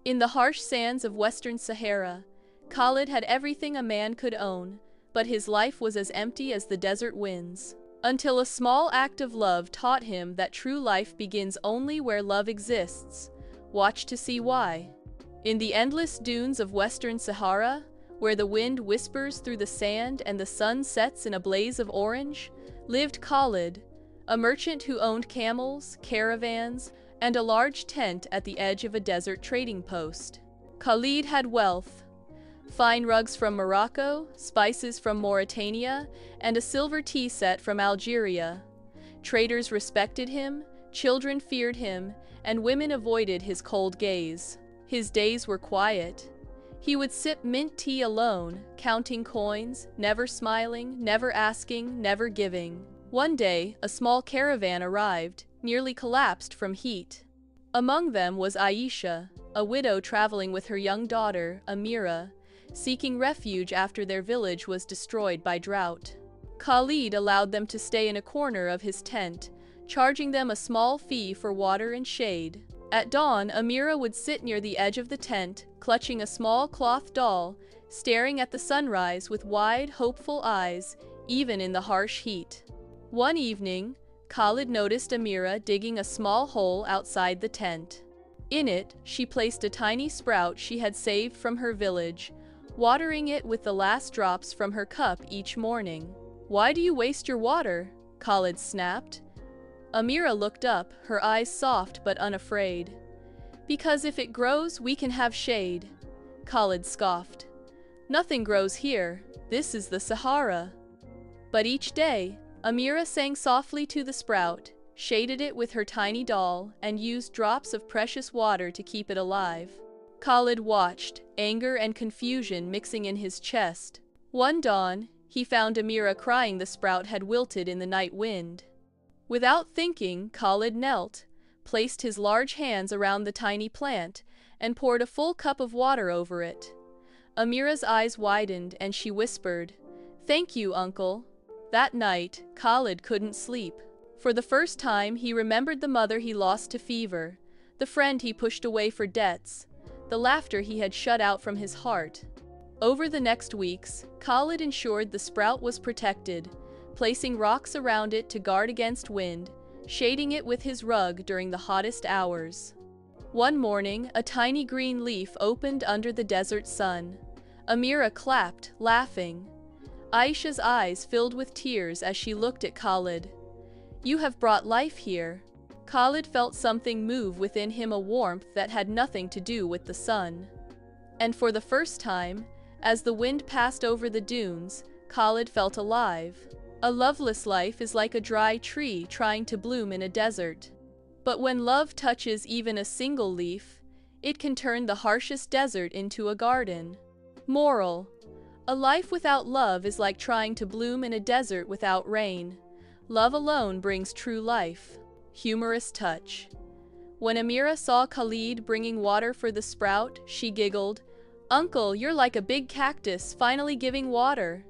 In the harsh sands of Western Sahara, Khalid had everything a man could own, but his life was as empty as the desert winds. Until a small act of love taught him that true life begins only where love exists. Watch to see why. In the endless dunes of Western Sahara, where the wind whispers through the sand and the sun sets in a blaze of orange, lived Khalid, a merchant who owned camels, caravans, and a large tent at the edge of a desert trading post. Khalid had wealth: fine rugs from Morocco, spices from Mauritania, and a silver tea set from Algeria. Traders respected him, children feared him, and women avoided his cold gaze. His days were quiet. He would sip mint tea alone, counting coins, never smiling, never asking, never giving. One day, a small caravan arrived, nearly collapsed from heat. Among them was Aisha, a widow traveling with her young daughter, Amira, seeking refuge after their village was destroyed by drought. Khalid allowed them to stay in a corner of his tent, charging them a small fee for water and shade. At dawn, Amira would sit near the edge of the tent, clutching a small cloth doll, staring at the sunrise with wide, hopeful eyes, even in the harsh heat. One evening, Khalid noticed Amira digging a small hole outside the tent. In it, she placed a tiny sprout she had saved from her village, watering it with the last drops from her cup each morning. "Why do you waste your water?" Khalid snapped. Amira looked up, her eyes soft but unafraid. "Because if it grows, we can have shade," Khalid scoffed. "Nothing grows here. This is the Sahara." But each day, Amira sang softly to the sprout, shaded it with her tiny doll, and used drops of precious water to keep it alive. Khalid watched, anger and confusion mixing in his chest. One dawn, he found Amira crying the sprout had wilted in the night wind. Without thinking, Khalid knelt, placed his large hands around the tiny plant, and poured a full cup of water over it. Amira's eyes widened and she whispered, "Thank you, uncle." That night, Khalid couldn't sleep. For the first time, he remembered the mother he lost to fever, the friend he pushed away for debts, the laughter he had shut out from his heart. Over the next weeks, Khalid ensured the sprout was protected, placing rocks around it to guard against wind, shading it with his rug during the hottest hours. One morning, a tiny green leaf opened under the desert sun. Amira clapped, laughing. Aisha's eyes filled with tears as she looked at Khalid. "You have brought life here." Khalid felt something move within him, a warmth that had nothing to do with the sun. And for the first time, as the wind passed over the dunes, Khalid felt alive. A loveless life is like a dry tree trying to bloom in a desert. But when love touches even a single leaf, it can turn the harshest desert into a garden. Moral: a life without love is like trying to bloom in a desert without rain. Love alone brings true life. Humorous touch. When Amira saw Khalid bringing water for the sprout, she giggled, "Uncle, you're like a big cactus finally giving water."